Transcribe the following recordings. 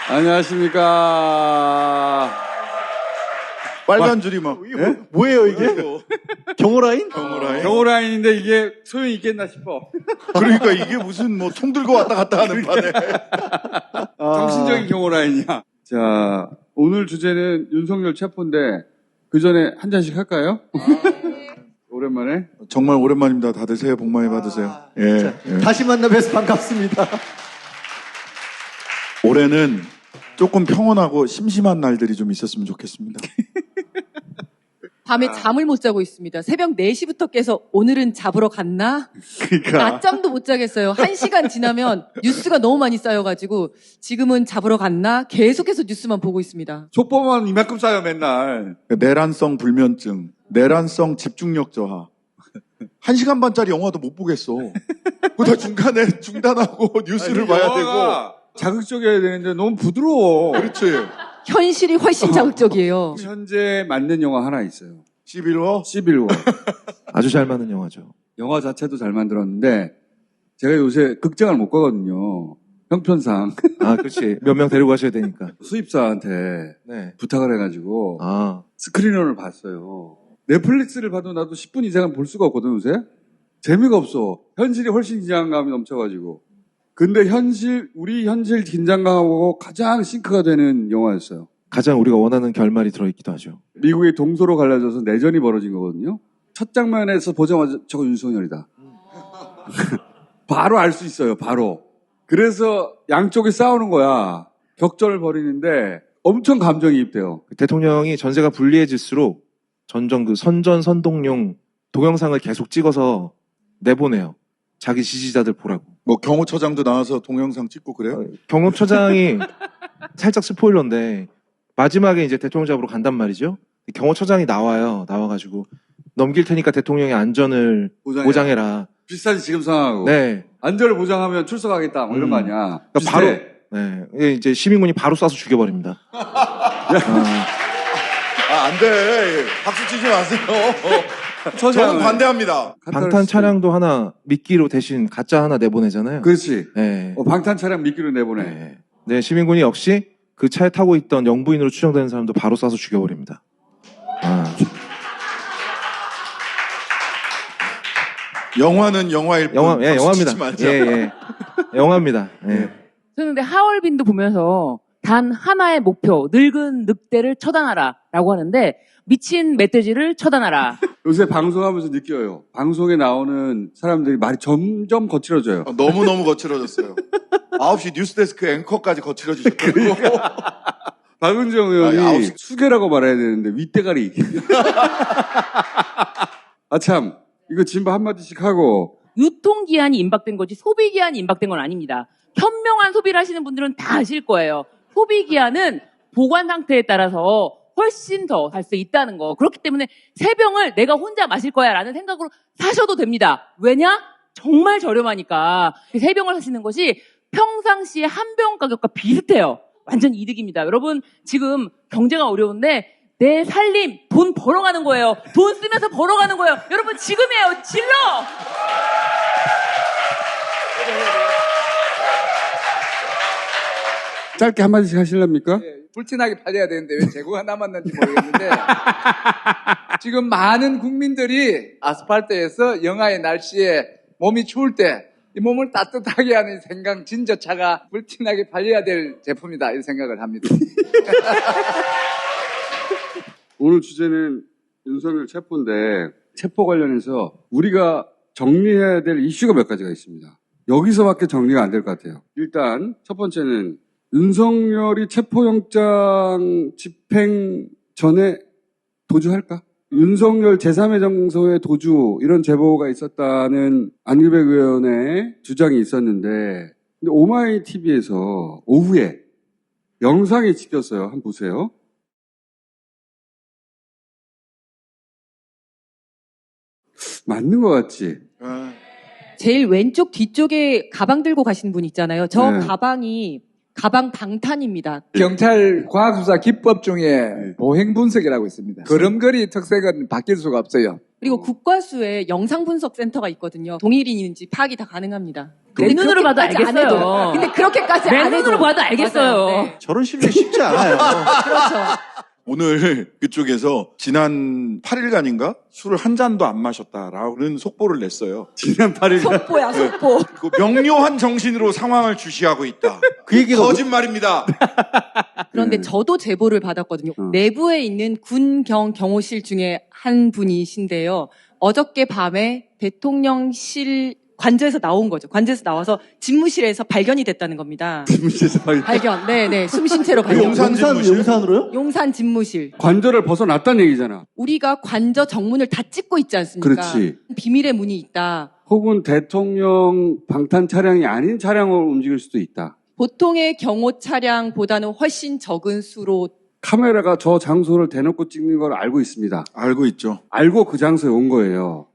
안녕하십니까. 빨간 줄이 막. 예? 뭐예요 이게? 경호라인? 경호라인인데 이게 소용이 있겠나 싶어. 그러니까 이게 무슨 뭐 총 들고 왔다 갔다 하는 판에. 정신적인 경호라인이야. 자, 오늘 주제는 윤석열 체포인데 그 전에 한 잔씩 할까요? 오랜만에. 정말 오랜만입니다. 다들 새해 복 많이 받으세요. 예. 다시 만나 뵈서 반갑습니다. 올해는 조금 평온하고 심심한 날들이 좀 있었으면 좋겠습니다. 밤에 잠을 못 자고 있습니다. 새벽 4시부터 깨서 오늘은 잡으러 갔나? 그러니까. 낮잠도 못 자겠어요. 1시간 지나면 뉴스가 너무 많이 쌓여가지고 지금은 잡으러 갔나? 계속해서 뉴스만 보고 있습니다. 족보만 이만큼 쌓여 맨날. 내란성 불면증, 내란성 집중력 저하. 1시간 반짜리 영화도 못 보겠어. 그다 중간에 중단하고 뉴스를 봐야 되고. 자극적이어야 되는데 너무 부드러워. 그렇지. 현실이 훨씬 자극적이에요. 현재 맞는 영화 하나 있어요. 11호? 11호. 아주 잘 맞는 영화죠. 영화 자체도 잘 만들었는데 제가 요새 극장을 못 가거든요. 형편상. 아, 그렇지. 몇 명 데리고 가셔야 되니까. 수입사한테 네. 부탁을 해가지고 아, 스크리너를 봤어요. 넷플릭스를 봐도 나도 10분 이상은 볼 수가 없거든 요새. 재미가 없어. 현실이 훨씬 긴장감이 넘쳐가지고. 근데 우리 현실 긴장감하고 가장 싱크가 되는 영화였어요. 가장 우리가 원하는 결말이 들어있기도 하죠. 미국이 동서로 갈라져서 내전이 벌어진 거거든요. 첫 장면에서 보자마자 저거 윤석열이다. 바로 알 수 있어요, 바로. 그래서 양쪽이 싸우는 거야. 격전을 벌이는데 엄청 감정이입돼요. 대통령이 전세가 불리해질수록 전전 그 선동용 동영상을 계속 찍어서 내보내요. 자기 지지자들 보라고. 뭐 경호처장도 나와서 동영상 찍고 그래요? 경호처장이 살짝 스포일러인데 마지막에 이제 대통령 잡으러 간단 말이죠. 경호처장이 나와가지고 넘길 테니까 대통령의 안전을 보장해라. 비슷하지 지금 상황하고. 네. 안전을 보장하면 출석하겠다. 뭐 이런 거 아니야. 그러니까 바로 네. 이제 시민군이 바로 쏴서 죽여버립니다. 안 돼. 박수 치지 마세요. 저는 반대합니다. 방탄 차량도 하나 미끼로 대신 가짜 하나 내보내잖아요. 그렇지. 네. 방탄 차량 미끼로 내보내. 네. 네, 시민군이 역시 그 차에 타고 있던 영부인으로 추정되는 사람도 바로 쏴서 죽여버립니다. 영화는 영화일 뿐. 영화입니다. 예. 영화입니다. 예. 저는 근데 하얼빈도 보면서 단 하나의 목표, 늙은 늑대를 처단하라 라고 하는데 미친 멧돼지를 처단하라. 요새 방송하면서 느껴요. 방송에 나오는 사람들이 말이 점점 거칠어져요. 너무너무 거칠어졌어요. 9시 뉴스데스크 앵커까지 거칠어지셨더라고. 박은정 의원이 수계라고 말해야 되는데 윗대가리. 참 이거 진바 한마디씩 하고. 유통기한이 임박된 거지 소비기한이 임박된 건 아닙니다. 현명한 소비를 하시는 분들은 다 아실 거예요. 소비기한은 보관 상태에 따라서 훨씬 더 갈 수 있다는 거. 그렇기 때문에 세 병을 내가 혼자 마실 거야 라는 생각으로 사셔도 됩니다. 왜냐? 정말 저렴하니까. 세 병을 사시는 것이 평상시에 한 병 가격과 비슷해요. 완전 이득입니다. 여러분 지금 경제가 어려운데 내 살림 돈 벌어가는 거예요. 돈 쓰면서 벌어가는 거예요. 여러분 지금이에요. 질러! 짧게 한마디씩 하실랍니까? 네, 불티나게 팔려야 되는데 왜 재고가 남았는지 모르겠는데 지금 많은 국민들이 아스팔트에서 영하의 날씨에 몸이 추울 때 이 몸을 따뜻하게 하는 생강 진저차가 불티나게 팔려야 될 제품이다 이런 생각을 합니다. 오늘 주제는 윤석열 체포인데 체포 관련해서 우리가 정리해야 될 이슈가 몇 가지가 있습니다. 여기서밖에 정리가 안 될 것 같아요. 일단 첫 번째는 윤석열이 체포영장 집행 전에 도주할까? 윤석열 제3의 정서의 도주 이런 제보가 있었다는 안규백 의원의 주장이 있었는데 근데 오마이TV에서 오후에 영상이 찍혔어요. 한번 보세요. 맞는 것 같지? 제일 왼쪽 뒤쪽에 가방 들고 가신 분 있잖아요. 저 네. 가방이 가방 방탄입니다. 경찰 과학수사 기법 중에 보행 분석이라고 있습니다. 걸음걸이 특색은 바뀔 수가 없어요. 그리고 국과수에 영상 분석 센터가 있거든요. 동일인인지 파악이 다 가능합니다. 맨눈으로 봐도 그렇게까지 안 알겠어요. 해도. 근데 그렇게까지 안 해도. 맨눈으로 봐도 알겠어요. 맞아요. 네. 저런 실력이 쉽지 않아요. 그렇죠. 오늘 그쪽에서 지난 8일간인가 술을 한 잔도 안 마셨다라는 속보를 냈어요. 지난 8일 속보야, 속보. 그 명료한 정신으로 상황을 주시하고 있다. 그 얘기가 거짓말입니다. 그런데 네. 저도 제보를 받았거든요. 내부에 있는 경호실 중에 한 분이신데요. 어저께 밤에 대통령실 관저에서 나온 거죠. 관저에서 나와서 집무실에서 발견이 됐다는 겁니다. 발견. 네네. 숨쉰 채로 발견. 용산 집무실? 용산으로요? 용산 집무실. 관저를 벗어났다는 얘기잖아. 우리가 관저 정문을 다 찍고 있지 않습니까? 그렇지. 비밀의 문이 있다. 혹은 대통령 방탄 차량이 아닌 차량으로 움직일 수도 있다. 보통의 경호 차량보다는 훨씬 적은 수로 카메라가 저 장소를 대놓고 찍는 걸 알고 있습니다. 알고 있죠. 알고 그 장소에 온 거예요.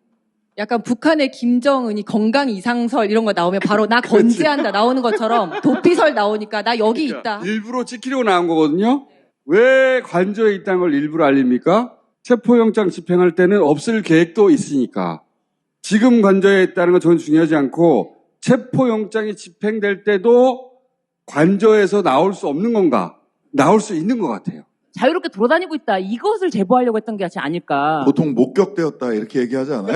약간 북한의 김정은이 건강 이상설 이런 거 나오면 바로 나 건재한다 나오는 것처럼 도피설 나오니까 나 여기 있다. 일부러 찍히려고 나온 거거든요. 왜 관저에 있다는 걸 일부러 알립니까? 체포영장 집행할 때는 없을 계획도 있으니까. 지금 관저에 있다는 건 저는 중요하지 않고 체포영장이 집행될 때도 관저에서 나올 수 없는 건가? 나올 수 있는 것 같아요. 자유롭게 돌아다니고 있다. 이것을 제보하려고 했던 게 아닐까. 보통 목격되었다 이렇게 얘기하지 않아요?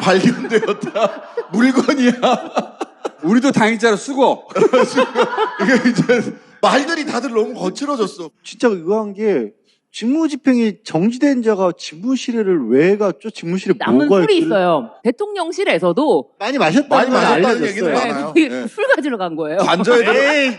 발견되었다. 물건이야. 우리도 당일자로 쓰고 이게 이제 말들이 다들 너무 거칠어졌어. 진짜 의아한 게 직무집행이 정지된 자가 집무실에를 왜 갔죠? 집무실에 남은 뭐가 술이 있길래? 있어요. 대통령실에서도 많이 마셨다는 많이 건 마셨다는 알려졌어요. 얘기는 많아요. 네, 네. 술 가지러 간 거예요.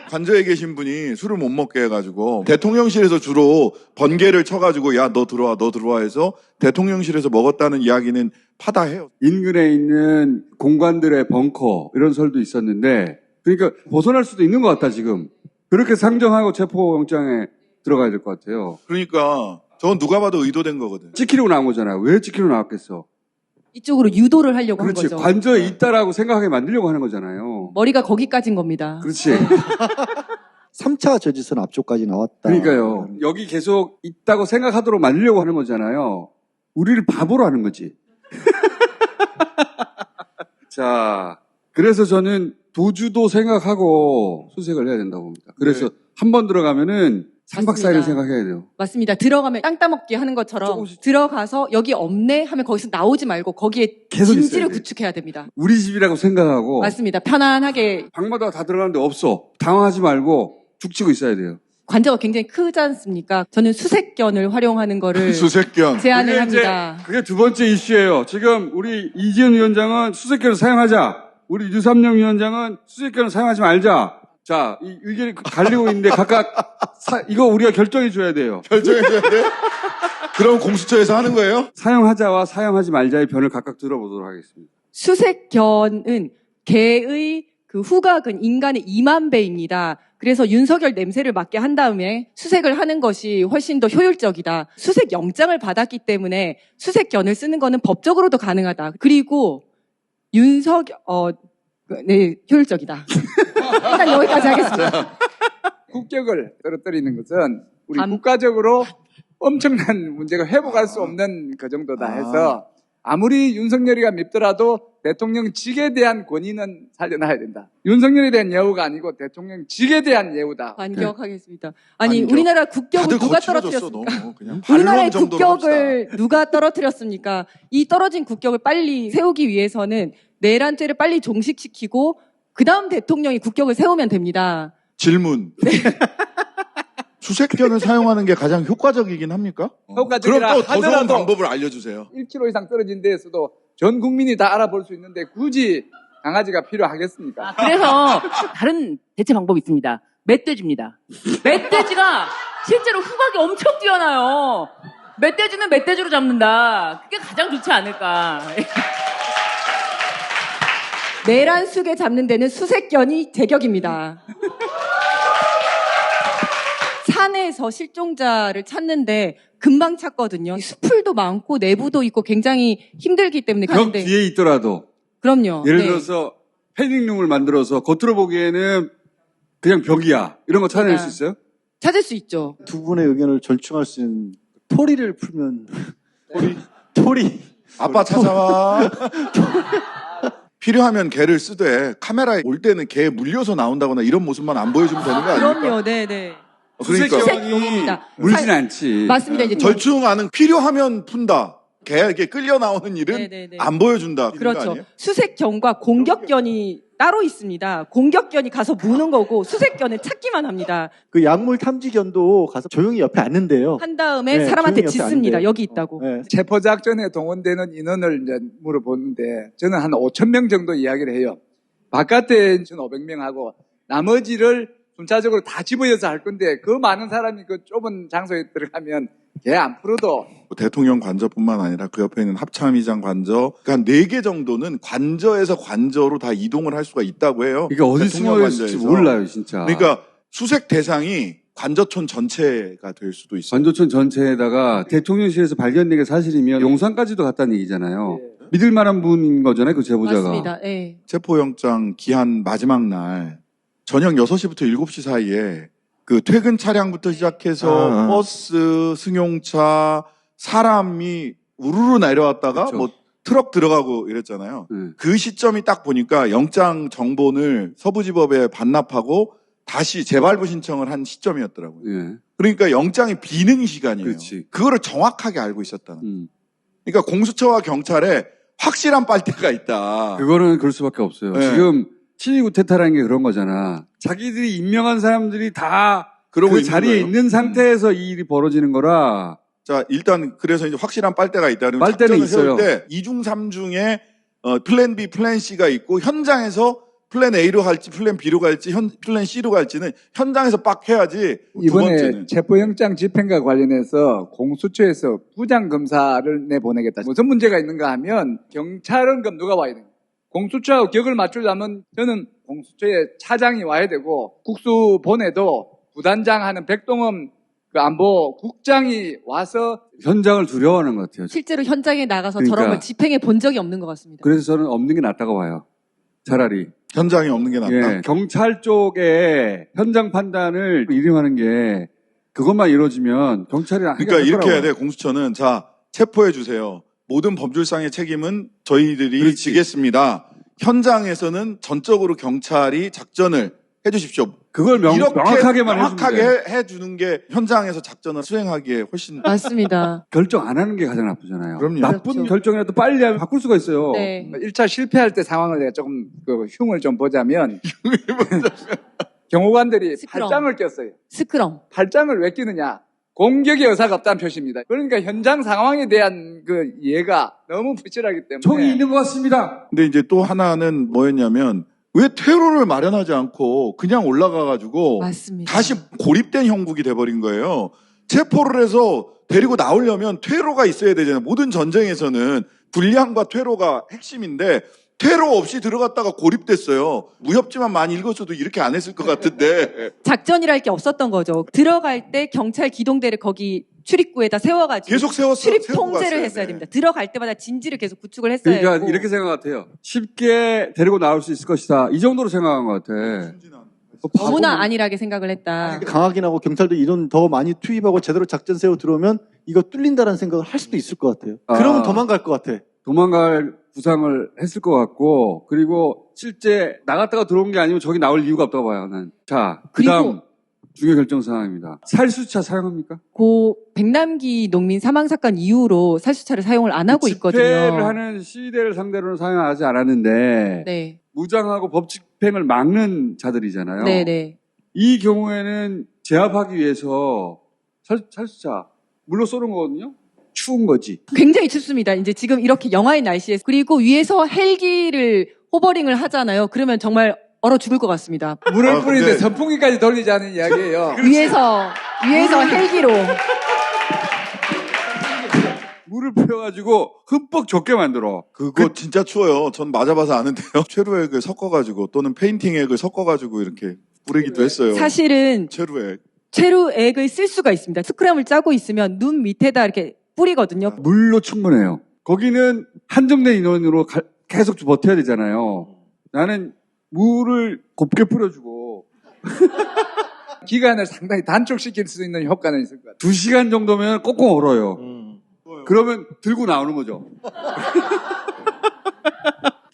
관저에 계신 분이 술을 못 먹게 해가지고 대통령실에서 주로 번개를 쳐가지고 야 너 들어와 해서 대통령실에서 먹었다는 이야기는 파다해요. 인근에 있는 공관들의 벙커 이런 설도 있었는데 그러니까 벗어날 수도 있는 것 같다 지금. 그렇게 상정하고 체포영장에 들어가야 될 것 같아요. 그러니까 저건 누가 봐도 의도된 거거든. 찍히려고 나온 거잖아요. 왜 찍히려고 나왔겠어? 이쪽으로 유도를 하려고 한 그렇지. 거죠. 관저에 있다라고 생각하게 만들려고 하는 거잖아요. 머리가 거기까지인 겁니다. 그렇지. 3차 저지선 앞쪽까지 나왔다. 그러니까요. 여기 계속 있다고 생각하도록 만들려고 하는 거잖아요. 우리를 바보로 하는 거지. 자, 그래서 저는 도주도 생각하고 수색을 해야 된다고 봅니다. 그래서 네. 한 번 들어가면은 3박 4일을 맞습니다. 생각해야 돼요. 맞습니다. 들어가면 땅 따먹기 하는 것처럼 조금씩. 들어가서 여기 없네 하면 거기서 나오지 말고 거기에 계속 진지를 있어야 돼. 구축해야 됩니다. 우리 집이라고 생각하고 맞습니다. 편안하게 방마다 다 들어가는데 없어. 당황하지 말고 죽치고 있어야 돼요. 관저가 굉장히 크지 않습니까? 저는 수색견을 활용하는 거를 수색견. 제안을 그게 이제 합니다. 그게 두 번째 이슈예요. 지금 우리 이지은 위원장은 수색견을 사용하자. 우리 유삼영 위원장은 수색견을 사용하지 말자. 자, 이 의견이 갈리고 있는데 각각 이거 우리가 결정해 줘야 돼요. 결정해줘야 돼? 그럼 공수처에서 하는 거예요? 사용하자와 사용하지 말자의 변을 각각 들어보도록 하겠습니다. 수색견은 개의 그 후각은 인간의 2만 배입니다. 그래서 윤석열 냄새를 맡게 한 다음에 수색을 하는 것이 훨씬 더 효율적이다. 수색 영장을 받았기 때문에 수색견을 쓰는 거는 법적으로도 가능하다. 그리고 네, 효율적이다. 일단 여기까지 하겠습니다. 국격을 떨어뜨리는 것은 우리 감- 국가적으로 엄청난 문제가 회복할 수 없는 그 정도다 해서 아무리 윤석열이가 밉더라도 대통령직에 대한 권위는 살려놔야 된다. 윤석열에 대한 예우가 아니고 대통령직에 대한 예우다. 반격하겠습니다. 아니, 반격. 우리나라 국격을 다들 누가 거칠어졌어, 떨어뜨렸습니까? 너무. 그냥 우리나라의 반론 정도로 국격을 누가 떨어뜨렸습니까? 이 떨어진 국격을 빨리 세우기 위해서는 내란죄를 빨리 종식시키고 그 다음 대통령이 국격을 세우면 됩니다. 질문. 수색견을 사용하는 게 가장 효과적이긴 합니까? 효과적이라 그럼 또 더 좋은 하더라도 방법을 알려주세요. 1km 이상 떨어진 데에서도 전 국민이 다 알아볼 수 있는데 굳이 강아지가 필요하겠습니까? 그래서 다른 대체 방법이 있습니다. 멧돼지입니다. 멧돼지가 실제로 후각이 엄청 뛰어나요. 멧돼지는 멧돼지로 잡는다. 그게 가장 좋지 않을까. 내란 수개 잡는 데는 수색견이 제격입니다. 산에서 실종자를 찾는데 금방 찾거든요. 숲풀도 많고 내부도 있고 굉장히 힘들기 때문에 벽 가는데 뒤에 있더라도 그럼요. 예를 네. 들어서 패닉룸을 만들어서 겉으로 보기에는 그냥 벽이야. 이런 거 찾아낼 수 있어요? 찾을 수 있죠. 두 분의 의견을 절충할 수 있는 토리를 풀면 토리 아빠 찾아와. 필요하면 개를 쓰되 카메라에 올 때는 개에 물려서 나온다거나 이런 모습만 안 보여주면 되는 거 아닙니까? 그럼요, 네네. 그러니까 수색용입니다. 물진 않지. 맞습니다. 이제 절충하는 필요하면 푼다. 개에게 끌려 나오는 일은 네네네. 안 보여준다. 그런 거 그렇죠. 아니에요? 수색견과 공격견이 따로 있습니다. 공격견이 가서 무는 거고 수색견은 찾기만 합니다. 그 약물 탐지견도 가서 조용히 옆에 앉는데요. 한 다음에 네, 사람한테 조용히 옆에 짖습니다. 앉는데. 여기 있다고. 네. 체포작전에 동원되는 인원을 이제 물어보는데 저는 한 5,000명 정도 이야기를 해요. 바깥에 1,500명하고 나머지를 순차적으로 다 집어여서 할 건데 그 많은 사람이 그 좁은 장소에 들어가면 개 안 풀어도 대통령 관저뿐만 아니라 그 옆에 있는 합참의장 관저, 그러니까 한 4개 정도는 관저에서 관저로 다 이동을 할 수가 있다고 해요. 이게 어디 대통령 숨어 있을지 관저에서. 몰라요, 진짜. 그러니까 수색 대상이 관저촌 전체가 될 수도 있어요. 관저촌 전체에다가 대통령실에서 발견된 게 사실이면 용산까지도 갔다는 얘기잖아요. 믿을 만한 분인 거잖아요, 그 제보자가. 맞습니다. 예. 체포영장 기한 마지막 날 저녁 6시부터 7시 사이에 그 퇴근 차량부터 시작해서 버스, 승용차, 사람이 우르르 내려왔다가 그렇죠. 뭐 트럭 들어가고 이랬잖아요. 네. 그 시점이 딱 보니까 영장 정본을 서부지법에 반납하고 다시 재발부 신청을 한 시점이었더라고요. 예. 그러니까 영장이 비는 시간이에요. 그렇지. 그거를 정확하게 알고 있었다는. 그러니까 공수처와 경찰에 확실한 빨대가 있다. 그거는 그럴 수밖에 없어요. 네. 지금 친이구태타라는 게 그런 거잖아. 자기들이 임명한 사람들이 다 그러고 그 있는 자리에 거예요. 있는 상태에서 이 일이 벌어지는 거라. 자, 일단 그래서 이제 확실한 빨대가 있다. 그러면 빨대는 작전을 세울 있어요. 때 2중 3중에 플랜 B, 플랜 C가 있고 현장에서 플랜 A로 갈지 플랜 B로 갈지 플랜 C로 갈지는 현장에서 빡 해야지. 두 이번에 번째는 체포영장 집행과 관련해서 공수처에서 부장검사를 내보내겠다. 무슨 문제가 있는가 하면 경찰은 그럼 누가 와야 됩니까? 공수처하고 격을 맞추려면 저는 공수처의 차장이 와야 되고 국수본에도 부단장 하는 백동원 그 안보 국장이 와서 현장을 두려워하는 것 같아요. 실제로 현장에 나가서 그러니까. 저런 걸 집행해 본 적이 없는 것 같습니다. 그래서 저는 없는 게 낫다고 봐요. 차라리. 현장이 없는 게 낫다. 예, 경찰 쪽에 현장 판단을 이름하는 게 그것만 이루어지면 경찰이 그러니까 이렇게 해야 돼. 공수처는 자 체포해 주세요. 모든 법률상의 책임은 저희들이 그렇지. 지겠습니다. 현장에서는 전적으로 경찰이 작전을 해주십시오. 그걸 이렇게 명확하게만 명확하게 해주면 돼. 해주는 게 현장에서 작전을 수행하기에 훨씬 맞습니다. 결정 안 하는 게 가장 나쁘잖아요. 그럼요. 나쁜 그렇죠. 결정이라도 빨리 하면 바꿀 수가 있어요. 네. 1차 실패할 때 상황을 내가 조금 그 흉을 좀 보자면 경호관들이 시끄러워. 팔짱을 꼈어요. 스크럼. 팔짱을 왜 끼느냐? 공격의 의사가 없다는 표시입니다. 그러니까 현장 상황에 대한 그 이해가 너무 부실하기 때문에 총이 있는 것 같습니다. 근데 이제 또 하나는 뭐였냐면 왜 퇴로를 마련하지 않고 그냥 올라가가지고 맞습니다. 다시 고립된 형국이 돼버린 거예요. 체포를 해서 데리고 나오려면 퇴로가 있어야 되잖아요. 모든 전쟁에서는 불량과 퇴로가 핵심인데 퇴로 없이 들어갔다가 고립됐어요. 무협지만 많이 읽었어도 이렇게 안 했을 것 같은데 작전이랄 게 없었던 거죠. 들어갈 때 경찰 기동대를 거기 출입구에다 세워가지고 계속 세웠어요. 출입 세우고 통제를 갔어요. 했어야 네. 됩니다. 들어갈 때마다 진지를 계속 구축을 했어야 그러니까 했고. 이렇게 생각 같아요. 쉽게 데리고 나올 수 있을 것이다. 이 정도로 생각한 것 같아. 너무나 안일하게 생각을 했다. 강하긴 하고 경찰도 인원 더 많이 투입하고 제대로 작전 세워 들어오면 이거 뚫린다는 생각을 할 수도 있을 것 같아요. 아. 그러면 도망갈 것 같아. 도망갈 구상을 했을 것 같고, 그리고 실제 나갔다가 들어온 게 아니면 저기 나올 이유가 없다고 봐요, 난. 자, 그 다음 그리고- 중요 결정 사항입니다. 살수차 사용합니까? 고 백남기 농민 사망 사건 이후로 살수차를 사용을 안 하고 있거든요. 집회를 하는 시위대를 상대로는 사용하지 않았는데, 네. 무장하고 법 집행을 막는 자들이잖아요. 네네. 이 경우에는 제압하기 위해서 살수차 물로 쏘는 거거든요. 추운 거지. 굉장히 춥습니다. 이제 지금 이렇게 영하의 날씨에. 그리고 위에서 헬기를 호버링을 하잖아요. 그러면 정말 얼어 죽을 것 같습니다. 물을 아, 뿌리는데 근데- 선풍기까지 돌리자는 이야기예요. 위에서 헬기로. 물을 뿌려가지고 흠뻑 젖게 만들어. 그거 진짜 추워요. 전 맞아봐서 아는데요. 최루액을 섞어가지고 또는 페인팅액을 섞어가지고 이렇게 뿌리기도 했어요. 사실은 최루액. 최루액을 쓸 수가 있습니다. 스크램을 짜고 있으면 눈 밑에다 이렇게 뿌리거든요. 물로 충분해요. 거기는 한정된 인원으로 계속 버텨야 되잖아요. 나는 물을 곱게 뿌려주고 기간을 상당히 단축시킬 수 있는 효과는 있을 것 같아요. 2시간 정도면 꽁꽁 얼어요. 그러면 들고 나오는 거죠.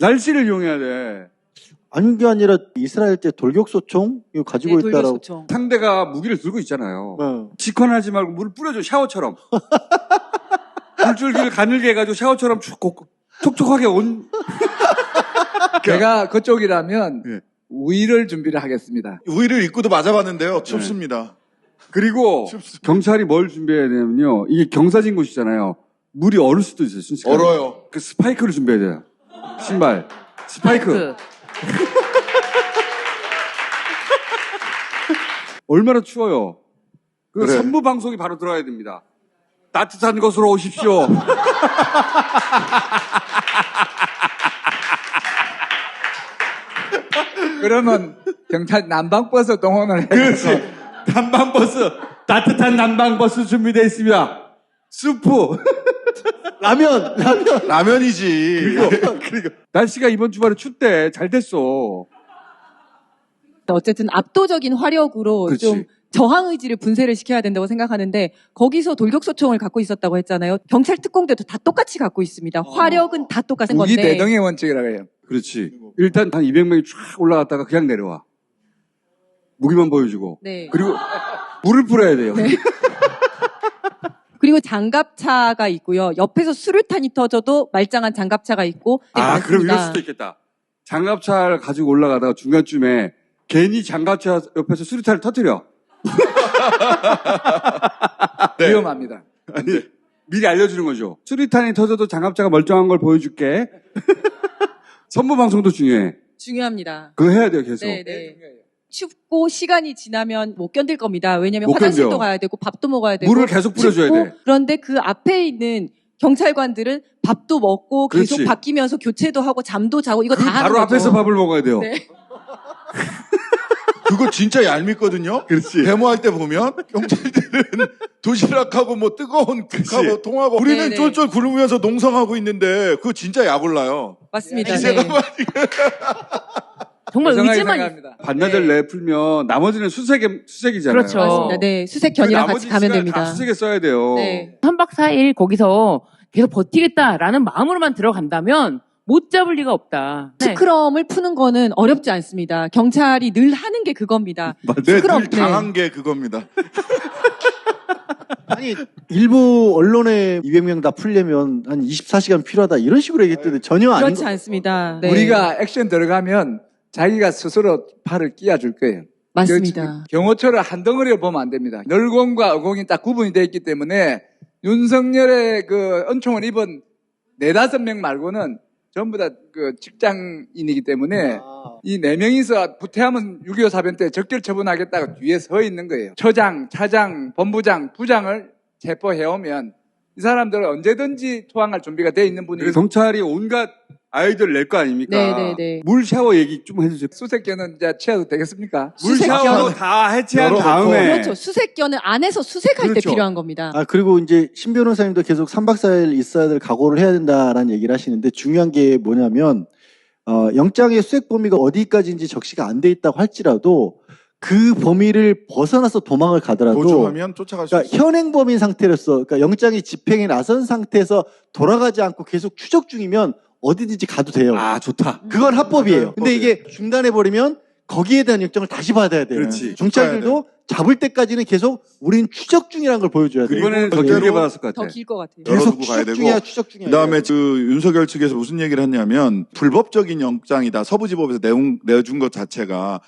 날씨를 이용해야 돼. 아닌 게 아니라 이스라엘 때 돌격소총 이거 가지고 네, 있다라고. 돌격소총. 상대가 무기를 들고 있잖아요. 네. 직관하지 말고 물을 뿌려줘, 샤워처럼. 물줄기를 가늘게 해가지고 샤워처럼 촉촉하게 온. 제가 그쪽이라면 예. 우의를 준비를 하겠습니다. 우위를 입고도 맞아봤는데요. 춥습니다. 그리고 경찰이 뭘 준비해야 되냐면요. 이게 경사진 곳이잖아요. 물이 얼을 수도 있어요. 순식간에. 얼어요. 그 스파이크를 준비해야 돼요. 신발. 스파이크. 얼마나 추워요. 그 그래. 선무 방송이 바로 들어야 됩니다. 따뜻한 곳으로 오십시오. 그러면 경찰 난방버스 동원을 해서 그렇지. 난방버스. 따뜻한 난방버스 준비되어 있습니다. 수프. 라면. 라면이지. 그리고 날씨가 이번 주말에 춥대. 잘 됐어. 어쨌든 압도적인 화력으로 그렇지. 좀 저항 의지를 분쇄를 시켜야 된다고 생각하는데 거기서 돌격소총을 갖고 있었다고 했잖아요. 경찰 특공대도 다 똑같이 갖고 있습니다. 화력은 다 똑같은 무기 건데. 대등의 원칙이라고 해요. 그렇지. 일단 한 200명이 쫙 올라갔다가 그냥 내려와. 무기만 보여주고. 네. 그리고 물을 뿌려야 돼요. 그리고 장갑차가 있고요. 옆에서 수류탄이 터져도 말짱한 장갑차가 있고. 네, 아, 그럼 많습니다. 이럴 수도 있겠다. 장갑차를 가지고 올라가다가 중간쯤에 괜히 장갑차 옆에서 수류탄을 터뜨려. 네. 위험합니다. 아니, 미리 알려주는 거죠. 수류탄이 터져도 장갑차가 멀쩡한 걸 보여줄게. 선무 방송도 중요해. 중요합니다. 그거 해야 돼요, 계속. 네, 네. 춥고 시간이 지나면 못 견딜 겁니다. 왜냐하면 못 화장실도 견뎌. 가야 되고 밥도 먹어야 되고 물을 계속 뿌려줘야 춥고, 돼. 그런데 그 앞에 있는 경찰관들은 밥도 먹고 계속 그렇지. 바뀌면서 교체도 하고 잠도 자고 이거 그 다 하는 바로 거죠. 앞에서 밥을 먹어야 돼요. 네. 그거 진짜 얄밉거든요. 그렇지. 데모할 때 보면 경찰들은 도시락하고 뭐 뜨거운 국하고 통하고 우리는 네네. 쫄쫄 굶으면서 농성하고 있는데 그거 진짜 약올라요. 맞습니다. 기세가 네. 정말 죄송하게 의지만 생각합니다. 반나절 내에 풀면 나머지는 수색이잖아요. 그렇죠. 맞습니다. 네, 수색견이랑 그 같이 나머지 가면 시간 됩니다. 다 수색에 써야 돼요. 네. 3박 4일 거기서 계속 버티겠다라는 마음으로만 들어간다면 못 잡을 리가 없다. 네. 스크럼을 푸는 거는 어렵지 않습니다. 경찰이 늘 하는 게 그겁니다. 네, 스크럼, 늘 당한 게 그겁니다. 아니 일부 언론에 200명 다 풀려면 한 24시간 필요하다 이런 식으로 얘기했는데 전혀 아닌 그렇지 거. 않습니다. 네. 우리가 액션 들어가면 자기가 스스로 팔을 끼워줄 거예요. 맞습니다. 경호처를 한 덩어리로 보면 안 됩니다. 널공과 어공이 딱 구분이 되어 있기 때문에 윤석열의 그 은총을 입은 4-5명 말고는 전부 다 그 직장인이기 때문에 이 4명이서 부태하면 6.25 사변 때 적절 처분하겠다고 뒤에 서 있는 거예요. 처장, 차장, 본부장, 부장을 체포해오면 이 사람들은 언제든지 투항할 준비가 되어 있는 분이 그래서 경찰이 온갖 아이디어를 낼 거 아닙니까? 네네네. 물 샤워 얘기 좀 해주세요. 수색견은 이제 취해도 되겠습니까? 물 수색견. 샤워 다 해체한 열어놓고. 다음에 그렇죠. 수색견은 안에서 수색할 그렇죠. 때 필요한 겁니다. 아 그리고 이제 신 변호사님도 계속 3박 4일 있어야 될 각오를 해야 된다라는 얘기를 하시는데 중요한 게 뭐냐면 영장의 수색 범위가 어디까지인지 적시가 안 돼 있다고 할지라도 그 범위를 벗어나서 도망을 가더라도 도주하면 쫓아갈 수 그러니까 있어요. 현행범인 상태로서 그러니까 영장이 집행에 나선 상태에서 돌아가지 않고 계속 추적 중이면 어디든지 가도 돼요. 아 좋다. 그건 합법이에요. 근데 합법이에요. 이게 중단해 버리면 거기에 대한 영장을 다시 받아야 돼요. 그렇지. 경찰들도 잡을 때까지는 계속 우리는 추적 중이라는 걸 보여줘야 돼요. 이번에는 더 절대로 길게 받았을 것 더 같아. 길 것 같아요. 계속 열어두고 가야 추적 되고. 중이야, 추적 중이야. 그다음에 그 윤석열 측에서 무슨 얘기를 했냐면 불법적인 영장이다. 서부지법에서 내준 것 자체가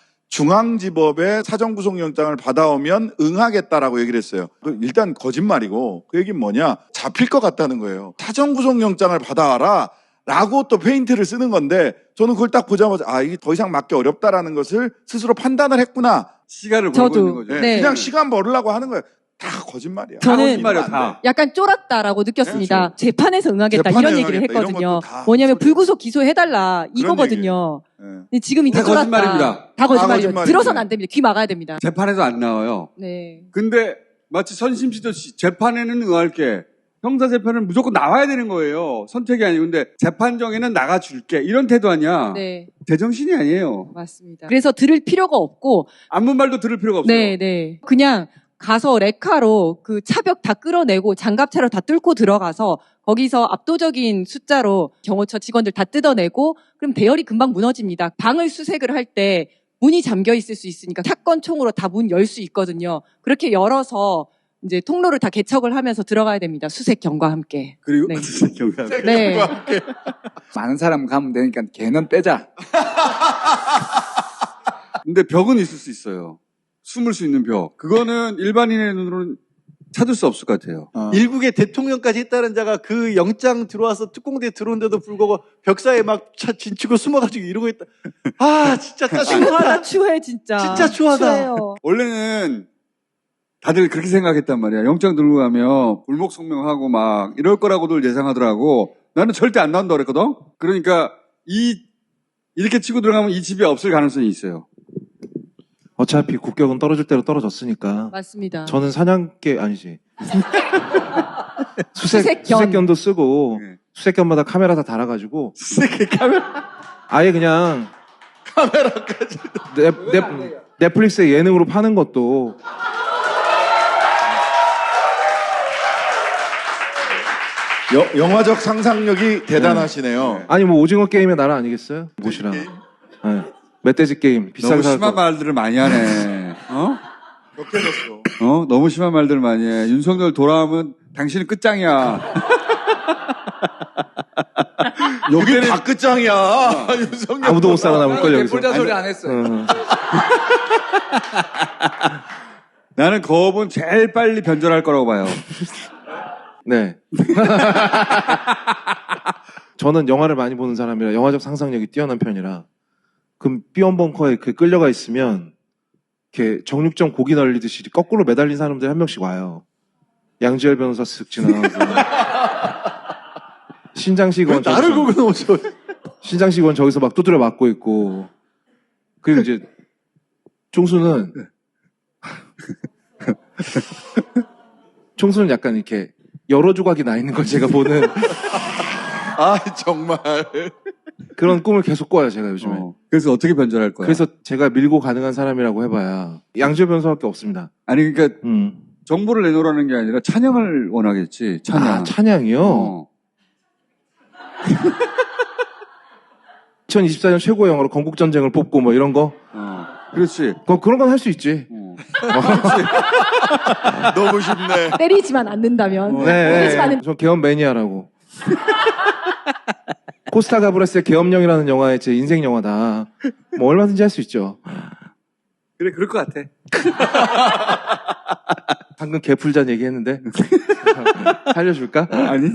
중앙지법에 사전구속영장을 받아오면 응하겠다라고 얘기를 했어요. 일단 거짓말이고 그 얘기는 뭐냐? 잡힐 것 같다는 거예요. 사전구속영장을 받아와라 라고 또 페인트를 쓰는 건데 저는 그걸 딱 보자마자 아 이게 더 이상 맞기 어렵다라는 것을 스스로 판단을 했구나. 시간을 저도. 벌고 있는 거죠. 네. 그냥 시간 벌으려고 하는 거예요. 다 거짓말이야. 저는- 거짓말이야, 다. 약간 쫄았다라고 느꼈습니다. 그렇죠. 재판에서 응하겠다 재판에 이런 얘기를 응하겠다. 이런 했거든요. 것도 다 뭐냐면 헛소리예요. 불구속 기소해달라 이거거든요. 예. 근데 지금 이제 다 쫄았다. 거짓말입니다. 다 거짓말이에요. 거짓말이지. 들어서는 안 됩니다. 귀 막아야 됩니다. 재판에도 안 나와요. 네. 근데 마치 선심시듯이 재판에는 응할게. 형사재판은 무조건 나와야 되는 거예요. 선택이 아니고. 근데 재판정에는 나가줄게. 이런 태도 아니야. 네. 제정신이 아니에요. 맞습니다. 그래서 들을 필요가 없고, 아무 말도 들을 필요가 없어요. 네, 네. 그냥 가서 레카로 그 차벽 다 끌어내고 장갑차로 다 뚫고 들어가서 거기서 압도적인 숫자로 경호처 직원들 다 뜯어내고 그럼 대열이 금방 무너집니다. 방을 수색을 할 때 문이 잠겨 있을 수 있으니까 사건 총으로 다 문 열 수 있거든요. 그렇게 열어서 이제 통로를 다 개척을 하면서 들어가야 됩니다. 수색경과 함께. 그리고 네. 경감. 네. 많은 사람 가면 되니까 걔는 빼자. 근데 벽은 있을 수 있어요. 숨을 수 있는 벽. 그거는 일반인의 눈으로는 찾을 수 없을 것 같아요. 일국의 대통령까지 했다는 자가 그 영장 들어와서 특공대에 들어온데도 불구하고 벽 사이에 막 진치고 숨어가지고 이러고 있다. 아, 진짜 짜증나. 추해 진짜. 진짜 추하다. 추해요. 원래는 다들 그렇게 생각했단 말이야. 영장 들고 가면 불목 성명하고 막 이럴 거라고들 예상하더라고. 나는 절대 안 나온다 그랬거든. 그러니까 이렇게 치고 들어가면 이 집이 없을 가능성이 있어요. 어차피 국격은 떨어질 대로 떨어졌으니까. 맞습니다. 저는 사냥개 아니지. 수색견. 수색견도 쓰고 네. 수색견마다 카메라 다 달아가지고 수색의 카메라. 아예 그냥 카메라까지 넷플릭스에 예능으로 파는 것도 영화적 상상력이 대단하시네요. 아니 뭐 오징어 게임의 나라 아니겠어요? 못이랑 네. 멧돼지 게임 비싸게 너무 살 심한 거. 말들을 많이 하네. 어? 격해졌어. 너무 심한 말들을 많이 해. 윤석열 돌아오면 당신은 끝장이야. 여기 다 끝장이야. 윤석열. 아무도 못 살아남을 걸 여기서. 개뿔자 소리 안 했어요. 나는 거업은 제일 빨리 변절할 거라고 봐요. 네. 저는 영화를 많이 보는 사람이라 영화적 상상력이 뛰어난 편이라 그럼 삐언벙커에 그 끌려가 있으면 이렇게 정육점 고기 날리듯이 거꾸로 매달린 사람들이 한 명씩 와요. 양지열 변호사 쓱 지나가고 신장식 의원 나를 보고 너무 좋아. 신장식 의원 저기서 막 두드려 맞고 있고 그리고 이제 총수는 총수는 약간 이렇게 여러 조각이 나 있는 걸 제가 보는 아, 정말. 그런 꿈을 계속 꿔요 제가 요즘에. 그래서 어떻게 변절할 거야? 그래서 제가 밀고 가능한 사람이라고 해봐야 양지열 변호사밖에 없습니다. 아니 그러니까 음. 정보를 내놓으라는 게 아니라 찬양을 원하겠지. 찬양. 아, 찬양이요? 2024년 최고의 영화로 건국전쟁을 뽑고 뭐 이런 거? 그렇지. 그런 건 할 수 있지. 너무 쉽네. 때리지만 않는다면. 네. 저 계엄 매니아라고. 코스타 가브레스의 계엄령이라는 영화의 제 인생 영화다. 뭐 얼마든지 할 수 있죠. 그래, 그럴 것 같아. 방금 개풀잔 얘기했는데. 살려줄까? 아니.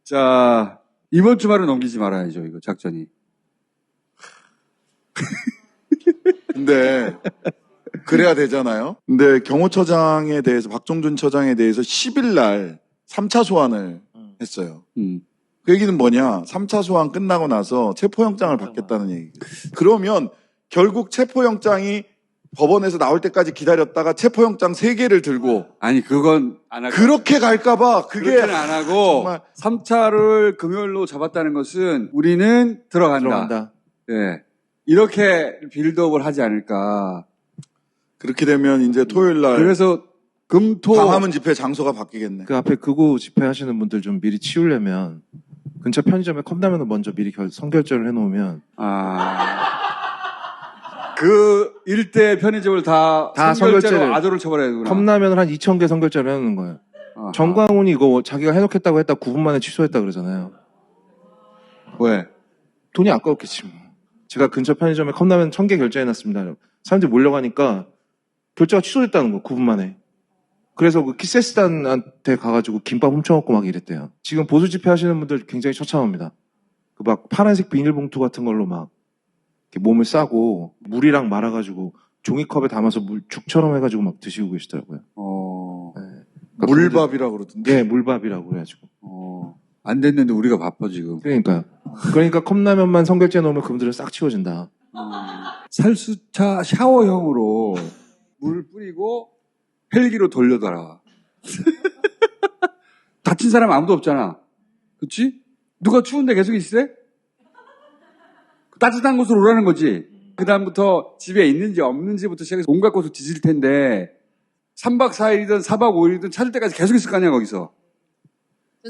자, 이번 주말은 넘기지 말아야죠, 이거 작전이. 근데 그래야 되잖아요. 근데 경호처장에 대해서 박종준 처장에 대해서 10일 날 3차 소환을 했어요. 그 얘기는 뭐냐? 3차 소환 끝나고 나서 체포영장을 받겠다는 얘기. 그러면 결국 체포영장이 법원에서 나올 때까지 기다렸다가 체포영장 3개를 들고 아니, 그건 안 하고. 그렇게 갈까봐 그게 그렇게는 안 하고 정말 3차를 금요일로 잡았다는 것은 우리는 들어간다. 예. 이렇게 빌드업을 하지 않을까. 그렇게 되면 이제 토요일 날 그래서 금토 광화문 집회 장소가 바뀌겠네. 그 앞에 극우 집회하시는 분들 좀 미리 치우려면 근처 편의점에 컵라면을 먼저 미리 선결제를 해놓으면 그 일대 편의점을 다 선결제로 아조를 쳐버려야 되구나. 컵라면을 한 2,000개 선결제를 해놓는 거예요. 아하. 정광훈이 이거 자기가 해놓겠다고 했다 9분 만에 취소했다 그러잖아요. 왜? 돈이 아까웠겠지 뭐. 제가 근처 편의점에 컵라면 1,000개 결제해놨습니다. 사람들이 몰려가니까 결제가 취소됐다는 거 9분 만에. 그래서 그 키세스단한테 가가지고 김밥 훔쳐먹고 막 이랬대요. 지금 보수 집회 하시는 분들 굉장히 처참합니다. 그 막 파란색 비닐봉투 같은 걸로 막 이렇게 몸을 싸고 물이랑 말아가지고 종이컵에 담아서 죽처럼 해가지고 막 드시고 계시더라고요. 네. 그러니까 물밥이라고 그러던데. 예, 물밥이라고 그래가지고. 안 됐는데 우리가 바빠 지금. 그러니까요. 그러니까 컵라면만 선결제 넣으면 그분들은 싹 치워진다. 살수차 샤워형으로 물 뿌리고 헬기로 돌려달아. 다친 사람 아무도 없잖아. 그치? 누가 추운데 계속 있으래? 따뜻한 곳으로 오라는 거지. 그 다음부터 집에 있는지 없는지부터 시작해서 온갖 곳을 뒤질 텐데 3박 4일이든 4박 5일이든 찾을 때까지 계속 있을 거 아니야, 거기서.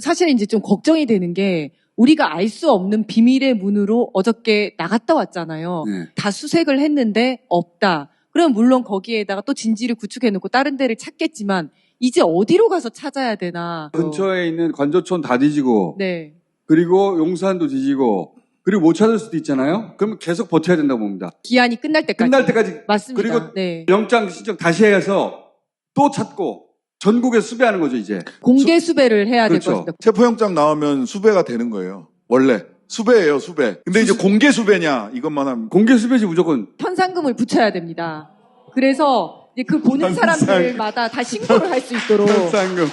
사실은 이제 좀 걱정이 되는 게 우리가 알 수 없는 비밀의 문으로 어저께 나갔다 왔잖아요. 네. 다 수색을 했는데 없다. 그럼 물론 거기에다가 또 진지를 구축해놓고 다른 데를 찾겠지만 이제 어디로 가서 찾아야 되나. 근처에 있는 관저촌 다 뒤지고, 네. 그리고 용산도 뒤지고, 그리고 못 찾을 수도 있잖아요? 그러면 계속 버텨야 된다고 봅니다. 기한이 끝날 때까지. 끝날 때까지. 맞습니다. 그리고 네. 영장 신청 다시 해서 또 찾고, 전국에 수배하는 거죠, 이제. 공개 수배를 해야 될 그렇죠. 것입니다. 체포영장 나오면 수배가 되는 거예요. 원래 수배예요, 수배. 근데 이제 공개 수배냐 이것만 하면 공개 수배지, 무조건. 현상금을 붙여야 됩니다. 그래서 이제 그 보는 사람들마다 다 신고를 할 수 있도록 현상금.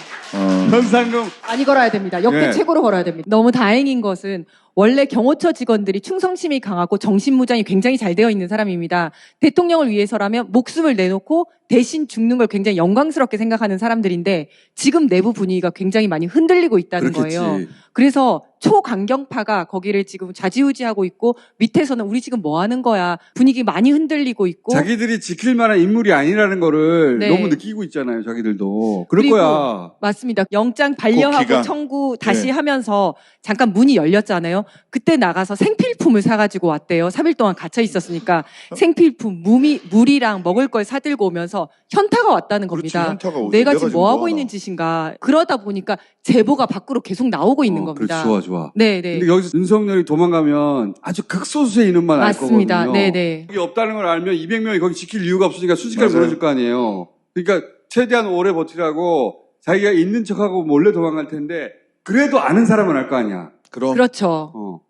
현상금. 많이 걸어야 됩니다. 역대 네. 최고로 걸어야 됩니다. 너무 다행인 것은 원래 경호처 직원들이 충성심이 강하고 정신무장이 굉장히 잘 되어 있는 사람입니다. 대통령을 위해서라면 목숨을 내놓고 대신 죽는 걸 굉장히 영광스럽게 생각하는 사람들인데 지금 내부 분위기가 굉장히 많이 흔들리고 있다는 그렇겠지. 거예요. 그래서 초강경파가 거기를 지금 좌지우지하고 있고 밑에서는 우리 지금 뭐 하는 거야. 분위기 많이 흔들리고 있고 자기들이 지킬 만한 인물이 아니라는 거를 네. 너무 느끼고 있잖아요, 자기들도. 그럴 그리고 거야. 맞습니다. 영장 반려하고 기간. 청구 다시 네. 하면서 잠깐 문이 열렸잖아요. 그때 나가서 생필품을 사가지고 왔대요. 3일 동안 갇혀 있었으니까 생필품, 물이랑 먹을 걸 사들고 오면서 현타가 왔다는 그렇지, 겁니다. 현타가 오지. 내가 지금 뭐 하고 하나. 있는 짓인가. 그러다 보니까 제보가 밖으로 계속 나오고 있는 겁니다. 그렇지, 좋아, 좋아. 네네. 근데 여기서 윤석열이 도망가면 아주 극소수의 인원만 알 맞습니다. 거거든요. 네네. 여기 없다는 걸 알면 200명이 거기 지킬 이유가 없으니까 순식간에 맞아요. 무너질 거 아니에요. 그러니까 최대한 오래 버티라고 자기가 있는 척하고 몰래 도망갈 텐데 그래도 아는 사람은 알 거 아니야. 그럼 그렇죠. 어.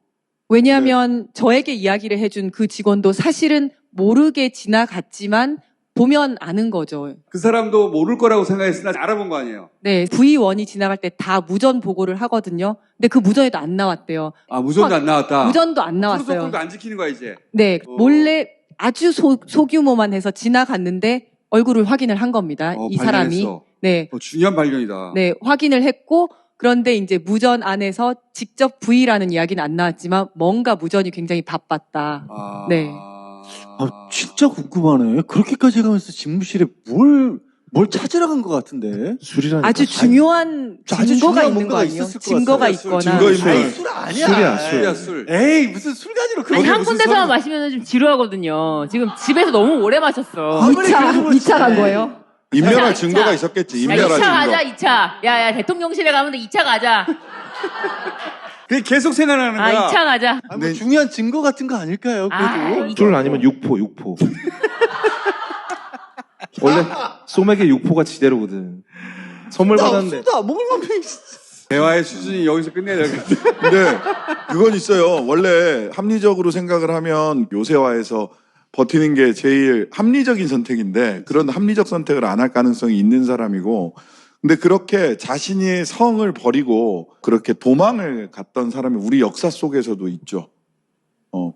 왜냐하면 저에게 이야기를 해준 그 직원도 사실은 모르게 지나갔지만 보면 아는 거죠. 그 사람도 모를 거라고 생각했으나 알아본 거 아니에요. 네, V1이 지나갈 때 다 무전 보고를 하거든요. 근데 그 무전에도 안 나왔대요. 아, 무전도 안 나왔다. 무전도 안 나왔어요. 프로토콜도 안 지키는 거야, 이제. 네, 몰래 아주 소규모만 해서 지나갔는데 얼굴을 확인을 한 겁니다. 이 사람이. 발견했어. 네, 중요한 발견이다. 네, 확인을 했고 그런데 이제 무전 안에서 직접 V라는 이야기는 안 나왔지만 뭔가 무전이 굉장히 바빴다. 아... 네. 아, 진짜 궁금하네. 그렇게까지 가면서 집무실에 뭘 찾으러 간 것 같은데. 술이라니까. 아주 중요한 아주 증거가 중요한 있는 거 뭔가가 아니에요? 있었을 것 증거가 같아요. 있거나. 증거인멸. 아니, 술 아니야. 술이야, 술이야, 술. 에이, 무슨 술 가지러 아니, 한 무슨 군데서만 소리- 마시면 좀 지루하거든요. 지금 집에서 너무 오래 마셨어. 아무리 그래도 2차 간 거예요? 인멸할 자, 증거가 자. 있었겠지. 야, 인멸할 2차 증거. 가자, 2차. 야, 대통령실에 가면 2차 가자. 그게 계속 생각나는 아, 거야. 2차 가자. 아, 뭐 중요한 증거 같은 거 아닐까요? 그래도. 아, 술 아니면 육포. 원래 소맥의 육포가 지대로거든. 선물 받았는데. 술도 안 먹을 만큼 대화의 수준이 여기서 끝내야 될 것 같아. 근데 그건 있어요. 원래 합리적으로 생각을 하면 요새화에서 버티는 게 제일 합리적인 선택인데 그런 합리적 선택을 안 할 가능성이 있는 사람이고 근데 그렇게 자신의 성을 버리고 그렇게 도망을 갔던 사람이 우리 역사 속에서도 있죠.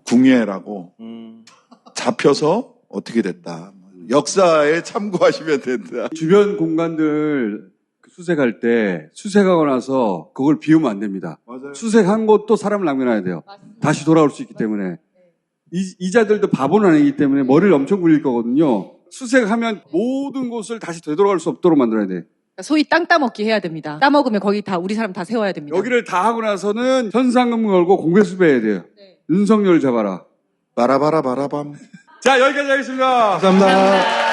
궁예라고 잡혀서 어떻게 됐다. 역사에 참고하시면 된다. 주변 공간들 수색할 때 수색하고 나서 그걸 비우면 안 됩니다. 맞아요. 수색한 곳도 사람을 남겨놔야 돼요. 다시 돌아올 수 있기 때문에. 이자들도 바보는 아니기 때문에 머리를 엄청 굴릴 거거든요. 수색하면 모든 곳을 다시 되돌아갈 수 없도록 만들어야 돼. 소위 땅 따먹기 해야 됩니다. 따먹으면 거기 다 우리 사람 다 세워야 됩니다. 여기를 다 하고 나서는 현상금 걸고 공개수배해야 돼요. 윤석열 잡아라. 바라바라 바라밤. 자, 여기까지 하겠습니다. 감사합니다.